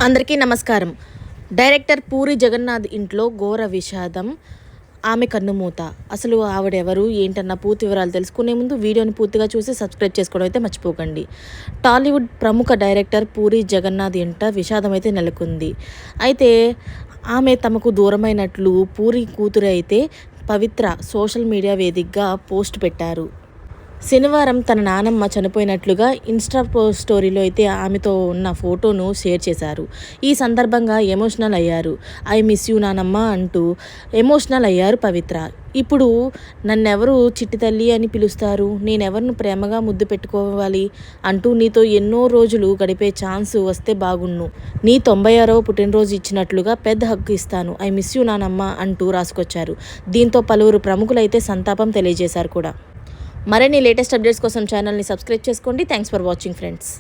అందరికీ నమస్కారం. డైరెక్టర్ పూరి జగన్నాథ్ ఇంట్లో ఘోర విషాదం. ఆమె కన్నుమూత. అసలు ఆవిడెవరు ఏంటన్న పూర్తి వివరాలు తెలుసుకునే ముందు వీడియోని పూర్తిగా చూసి సబ్స్క్రైబ్ చేసుకోవడం అయితే మర్చిపోకండి. టాలీవుడ్ ప్రముఖ డైరెక్టర్ పూరి జగన్నాథ్ ఇంట విషాదం అయితే నెలకొంది. అయితే ఆమె తమకు దూరమైనట్లు పూరి కూతురు అయితే పవిత్ర సోషల్ మీడియా వేదికగా పోస్ట్ పెట్టారు. శనివారం తన నానమ్మ చనిపోయినట్లుగా ఇన్స్టా స్టోరీలో అయితే ఆమెతో ఉన్న ఫోటోను షేర్ చేశారు. ఈ సందర్భంగా ఎమోషనల్ అయ్యారు. ఐ మిస్ యూ నానమ్మ అంటూ ఎమోషనల్ అయ్యారు పవిత్ర. ఇప్పుడు నన్నెవరు చిట్టి తల్లి అని పిలుస్తారు, నేనెవరిని ప్రేమగా ముద్దు పెట్టుకోవాలి అంటూ నీతో ఎన్నో రోజులు గడిపే ఛాన్స్ వస్తే బాగున్ను. నీ 96వ పుట్టినరోజు ఇచ్చినట్లుగా పెద్ద హక్కు ఇస్తాను, ఐ మిస్ యూ నానమ్మ అంటూ రాసుకొచ్చారు. దీంతో పలువురు ప్రముఖులైతే సంతాపం తెలియజేశారు కూడా. మరిన్ని లేటెస్ట్ అప్డేట్స్ కోసం ఛానల్ని సబ్స్క్రైబ్ చేసుకోండి. Thanks for watching friends.